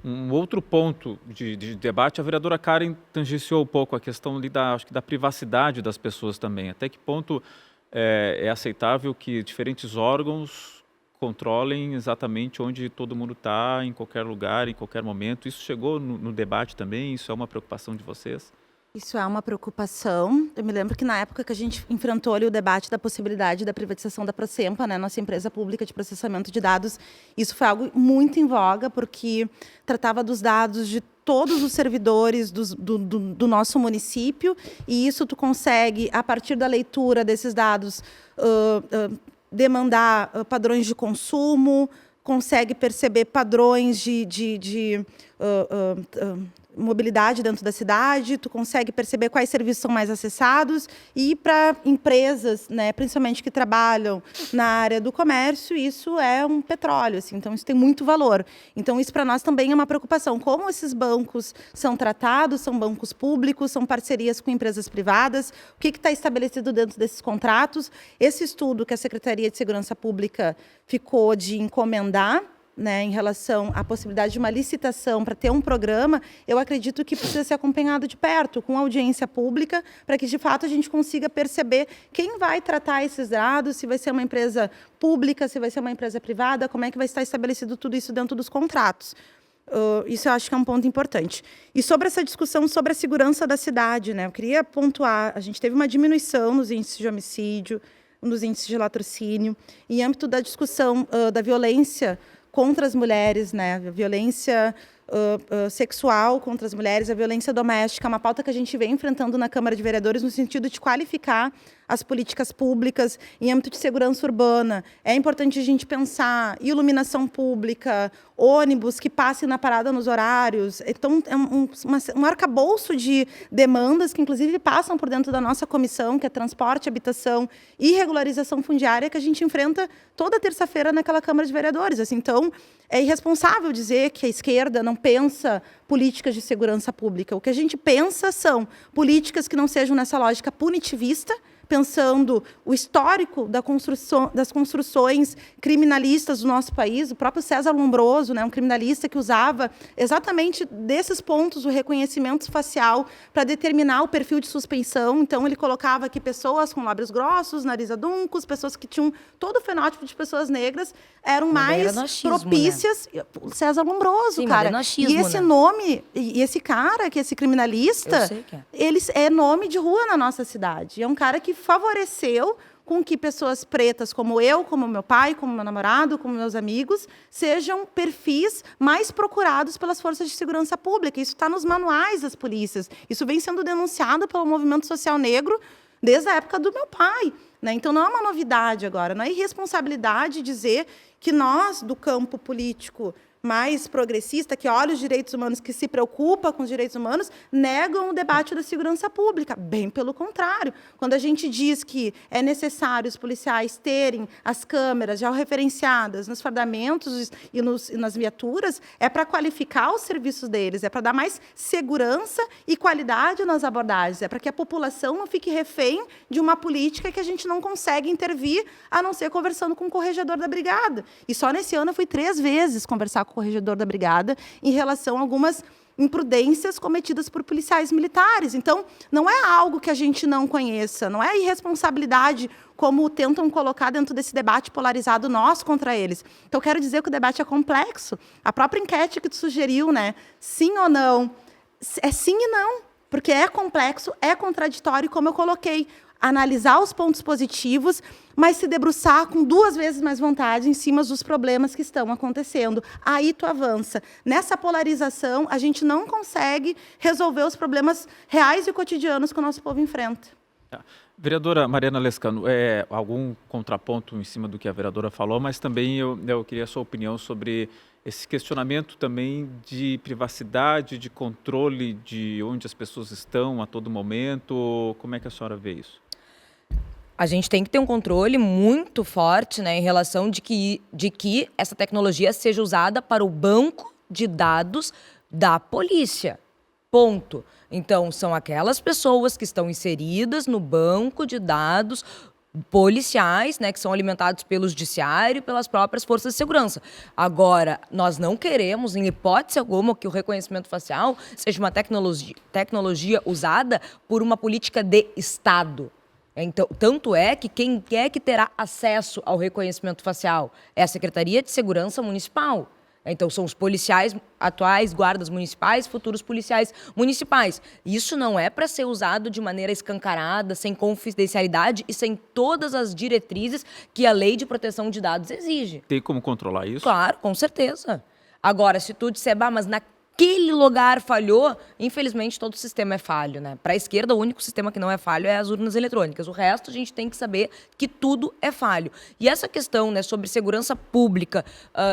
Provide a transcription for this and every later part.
Um outro ponto de debate, a vereadora Karen tangenciou um pouco a questão ali acho que da privacidade das pessoas também. Até que ponto é aceitável que diferentes órgãos controlem exatamente onde todo mundo está, em qualquer lugar, em qualquer momento? Isso chegou no debate também? Isso é uma preocupação de vocês? Isso é uma preocupação. Eu me lembro que na época que a gente enfrentou ali o debate da possibilidade da privatização da Procempa, né, nossa empresa pública de processamento de dados, isso foi algo muito em voga, porque tratava dos dados de todos os servidores do nosso município, e isso tu consegue, a partir da leitura desses dados, demandar padrões de consumo, consegue perceber padrões de mobilidade dentro da cidade, tu consegue perceber quais serviços são mais acessados, e para empresas, né, principalmente que trabalham na área do comércio, isso é um petróleo, assim, então isso tem muito valor. Então isso para nós também é uma preocupação, como esses bancos são tratados, são bancos públicos, são parcerias com empresas privadas, o que está estabelecido dentro desses contratos. Esse estudo que a Secretaria de Segurança Pública ficou de encomendar, né, em relação à possibilidade de uma licitação para ter um programa, eu acredito que precisa ser acompanhado de perto, com audiência pública, para que, de fato, a gente consiga perceber quem vai tratar esses dados, se vai ser uma empresa pública, se vai ser uma empresa privada, como é que vai estar estabelecido tudo isso dentro dos contratos. Isso eu acho que é um ponto importante. E sobre essa discussão sobre a segurança da cidade, né, eu queria pontuar, a gente teve uma diminuição nos índices de homicídio, nos índices de latrocínio, em âmbito da discussão da violência contra as mulheres, né? A violência sexual contra as mulheres, a violência doméstica, uma pauta que a gente vem enfrentando na Câmara de Vereadores no sentido de qualificar as políticas públicas em âmbito de segurança urbana. É importante a gente pensar iluminação pública, ônibus que passem na parada nos horários. Então, é um arcabouço de demandas que, inclusive, passam por dentro da nossa comissão, que é transporte, habitação e regularização fundiária, que a gente enfrenta toda terça-feira naquela Câmara de Vereadores. Assim, então, é irresponsável dizer que a esquerda não pensa políticas de segurança pública. O que a gente pensa são políticas que não sejam nessa lógica punitivista, pensando o histórico das construções criminalistas do nosso país. O próprio César Lombroso, né, um criminalista que usava exatamente desses pontos o reconhecimento facial para determinar o perfil de suspeição. Então, ele colocava aqui pessoas com lábios grossos, nariz aduncos, pessoas que tinham todo o fenótipo de pessoas negras, eram mais propícias. Né? César Lombroso, sim, cara. E esse nome, e esse cara, que esse criminalista, ele é nome de rua na nossa cidade. É um cara que favoreceu com que pessoas pretas como eu, como meu pai, como meu namorado, como meus amigos, sejam perfis mais procurados pelas forças de segurança pública. Isso está nos manuais das polícias. Isso vem sendo denunciado pelo movimento social negro desde a época do meu pai. Né? Então, não é uma novidade agora, não é irresponsabilidade dizer que nós, do campo político mais progressista, que olha os direitos humanos, que se preocupa com os direitos humanos, negam o debate da segurança pública. Bem pelo contrário. Quando a gente diz que é necessário os policiais terem as câmeras já referenciadas nos fardamentos e nas viaturas, é para qualificar os serviços deles, é para dar mais segurança e qualidade nas abordagens, é para que a população não fique refém de uma política que a gente não consegue intervir, a não ser conversando com o corregedor da brigada. E só nesse ano eu fui 3 vezes conversar com o corregedor da brigada em relação a algumas imprudências cometidas por policiais militares. Então, não é algo que a gente não conheça, não é irresponsabilidade como tentam colocar dentro desse debate polarizado nós contra eles. Então, eu quero dizer que o debate é complexo. A própria enquete que tu sugeriu, né? Sim ou não? É sim e não, porque é complexo, é contraditório, como eu coloquei. Analisar os pontos positivos, mas se debruçar com 2 vezes mais vontade em cima dos problemas que estão acontecendo. Aí tu avança. Nessa polarização, a gente não consegue resolver os problemas reais e cotidianos que o nosso povo enfrenta. Vereadora Mariana Lescano, algum contraponto em cima do que a vereadora falou, mas também eu queria a sua opinião sobre esse questionamento também de privacidade, de controle de onde as pessoas estão a todo momento. Como é que a senhora vê isso? A gente tem que ter um controle muito forte, né, em relação de que essa tecnologia seja usada para o banco de dados da polícia. Ponto. Então, são aquelas pessoas que estão inseridas no banco de dados policiais, né, que são alimentados pelo judiciário e pelas próprias forças de segurança. Agora, nós não queremos, em hipótese alguma, que o reconhecimento facial seja uma tecnologia usada por uma política de Estado. Então, tanto é que quem é que terá acesso ao reconhecimento facial? É a Secretaria de Segurança Municipal. Então, são os policiais atuais, guardas municipais, futuros policiais municipais. Isso não é para ser usado de maneira escancarada, sem confidencialidade e sem todas as diretrizes que a Lei de Proteção de Dados exige. Tem como controlar isso? Claro, com certeza. Agora, se tu disser, mas naquele lugar falhou, infelizmente todo o sistema é falho, né? Para a esquerda, o único sistema que não é falho é as urnas eletrônicas. O resto, a gente tem que saber que tudo é falho. E essa questão, né, sobre segurança pública,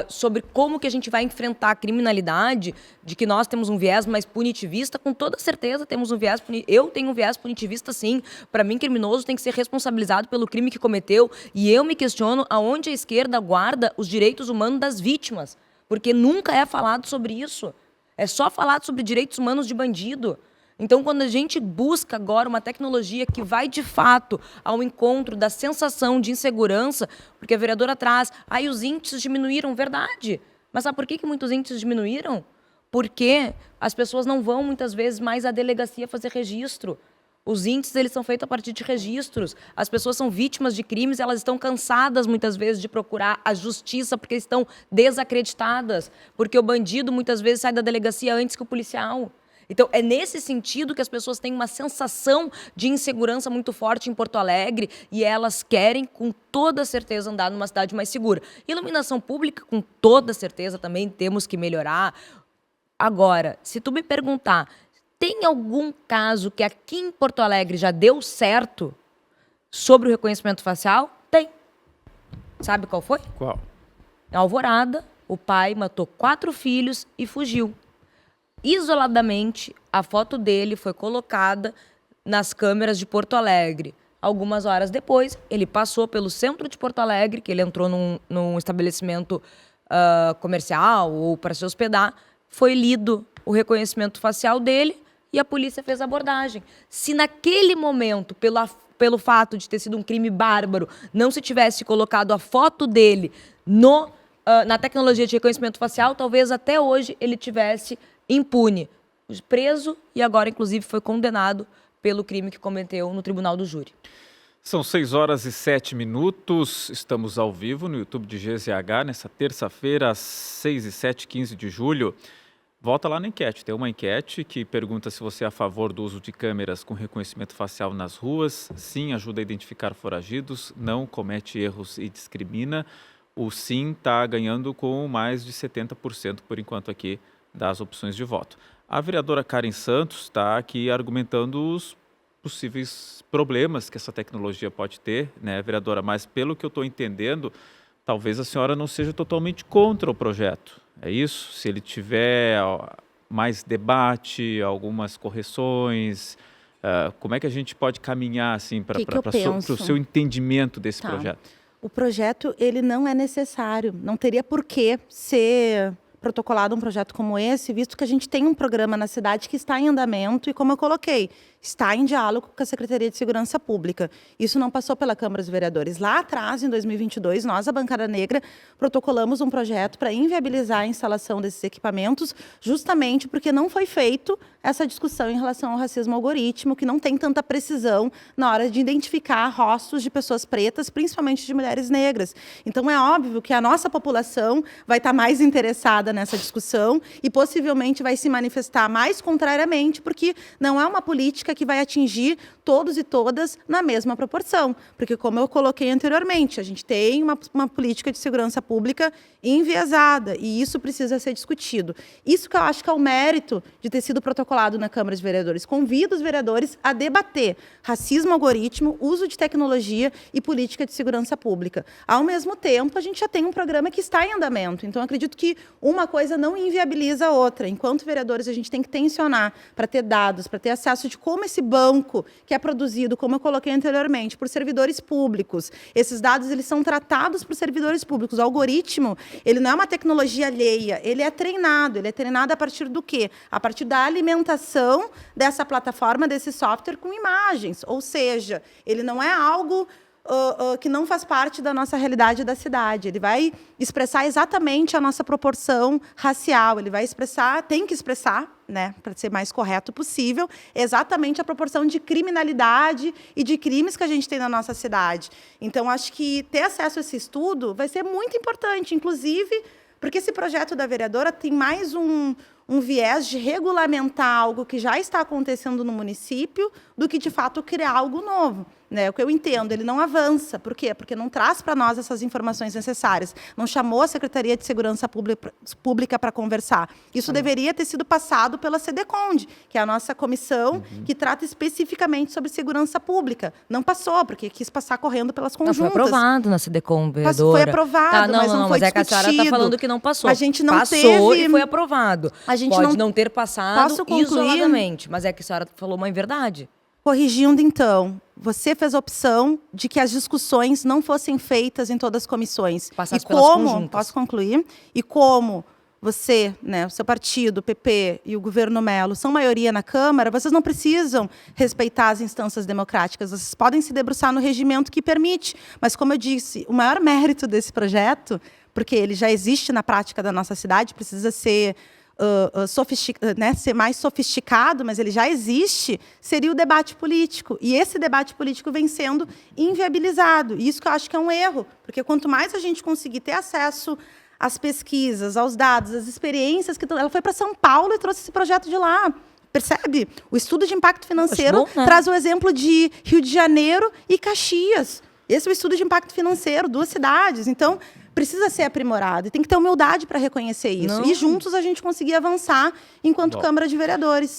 sobre como que a gente vai enfrentar a criminalidade, de que nós temos um viés mais punitivista, com toda certeza temos um viés eu tenho um viés punitivista, sim. Para mim, criminoso tem que ser responsabilizado pelo crime que cometeu. E eu me questiono aonde a esquerda guarda os direitos humanos das vítimas, porque nunca é falado sobre isso. É só falado sobre direitos humanos de bandido. Então, quando a gente busca agora uma tecnologia que vai, de fato, ao encontro da sensação de insegurança, porque a vereadora traz, os índices diminuíram, verdade. Mas sabe por que muitos índices diminuíram? Porque as pessoas não vão, muitas vezes, mais à delegacia fazer registro. Os índices, eles são feitos a partir de registros. As pessoas são vítimas de crimes, elas estão cansadas, muitas vezes, de procurar a justiça porque estão desacreditadas. Porque o bandido, muitas vezes, sai da delegacia antes que o policial. Então, é nesse sentido que as pessoas têm uma sensação de insegurança muito forte em Porto Alegre e elas querem, com toda certeza, andar numa cidade mais segura. Iluminação pública, com toda certeza, também temos que melhorar. Agora, se tu me perguntar, tem algum caso que aqui em Porto Alegre já deu certo sobre o reconhecimento facial? Tem. Sabe qual foi? Qual? Em Alvorada, o pai matou 4 filhos e fugiu. Isoladamente, a foto dele foi colocada nas câmeras de Porto Alegre. Algumas horas depois, ele passou pelo centro de Porto Alegre, que ele entrou num estabelecimento comercial ou para se hospedar, foi lido o reconhecimento facial dele e a polícia fez a abordagem. Se naquele momento, pelo fato de ter sido um crime bárbaro, não se tivesse colocado a foto dele na tecnologia de reconhecimento facial, talvez até hoje ele tivesse impune, preso e agora, inclusive, foi condenado pelo crime que cometeu no tribunal do júri. São 6h07, estamos ao vivo no YouTube de GZH, nessa terça-feira, às 6h07, 15 de julho. Volta lá na enquete, tem uma enquete que pergunta se você é a favor do uso de câmeras com reconhecimento facial nas ruas. Sim, ajuda a identificar foragidos, não, comete erros e discrimina. O sim está ganhando com mais de 70% por enquanto aqui das opções de voto. A vereadora Karen Santos está aqui argumentando os possíveis problemas que essa tecnologia pode ter, né, vereadora? Mas pelo que eu estou entendendo, talvez a senhora não seja totalmente contra o projeto. É isso? Se ele tiver mais debate, algumas correções, como é que a gente pode caminhar assim para o seu entendimento desse projeto? O projeto, ele não é necessário, não teria por que ser protocolado um projeto como esse, visto que a gente tem um programa na cidade que está em andamento e, como eu coloquei, está em diálogo com a Secretaria de Segurança Pública. Isso não passou pela Câmara dos Vereadores. Lá atrás, em 2022, nós, a Bancada Negra, protocolamos um projeto para inviabilizar a instalação desses equipamentos, justamente porque não foi feito essa discussão em relação ao racismo algoritmo, que não tem tanta precisão na hora de identificar rostos de pessoas pretas, principalmente de mulheres negras. Então, é óbvio que a nossa população vai estar mais interessada nessa discussão e possivelmente vai se manifestar mais contrariamente, porque não é uma política que vai atingir todos e todas na mesma proporção. Porque, como eu coloquei anteriormente, a gente tem uma política de segurança pública enviesada e isso precisa ser discutido. Isso que eu acho que é o mérito de ter sido protocolado na Câmara de Vereadores. Convido os vereadores a debater racismo algoritmo, uso de tecnologia e política de segurança pública. Ao mesmo tempo, a gente já tem um programa que está em andamento. Então, acredito que uma coisa não inviabiliza a outra. Enquanto vereadores, a gente tem que tensionar para ter dados, para ter acesso de como esse banco que é produzido, como eu coloquei anteriormente, por servidores públicos. Esses dados, eles são tratados por servidores públicos. O algoritmo, ele não é uma tecnologia alheia, ele é treinado a partir do quê? A partir da alimentação dessa plataforma, desse software com imagens. Ou seja, ele não é algo que não faz parte da nossa realidade da cidade. Ele vai expressar exatamente a nossa proporção racial. Ele vai expressar, tem que expressar, né, para ser mais correto possível, exatamente a proporção de criminalidade e de crimes que a gente tem na nossa cidade. Então, acho que ter acesso a esse estudo vai ser muito importante, inclusive porque esse projeto da vereadora tem mais um viés de regulamentar algo que já está acontecendo no município do que, de fato, criar algo novo. Né? O que eu entendo, ele não avança. Por quê? Porque não traz para nós essas informações necessárias. Não chamou a Secretaria de Segurança Pública para conversar. Isso deveria ter sido passado pela CDCOND, que é a nossa comissão que trata especificamente sobre segurança pública. Não passou, porque quis passar correndo pelas conjuntas. Não, foi aprovado na CDCOND, vereadora. Foi aprovado, mas não foi mas discutido. É que a senhora está falando que não passou. A gente não passou teve... e foi aprovado. A gente Pode não ter passado Posso concluir? isoladamente, mas é que a senhora falou uma verdade. Corrigindo, então, você fez a opção de que as discussões não fossem feitas em todas as comissões. Passadas e pelas como, conjuntas. posso concluir? E como você, né, o seu partido, o PP e o governo Melo são maioria na Câmara, vocês não precisam respeitar as instâncias democráticas. Vocês podem se debruçar no regimento que permite. Mas, como eu disse, o maior mérito desse projeto, porque ele já existe na prática da nossa cidade, precisa ser ser mais sofisticado, mas ele já existe, seria o debate político. E esse debate político vem sendo inviabilizado. E isso que eu acho que é um erro, porque quanto mais a gente conseguir ter acesso às pesquisas, aos dados, às experiências, ela foi para São Paulo e trouxe esse projeto de lá. Percebe? O estudo de impacto financeiro traz o exemplo de Rio de Janeiro e Caxias. Esse é o estudo de impacto financeiro, 2 cidades. Então, precisa ser aprimorado. E tem que ter humildade para reconhecer isso. E juntos a gente conseguir avançar enquanto Câmara de Vereadores.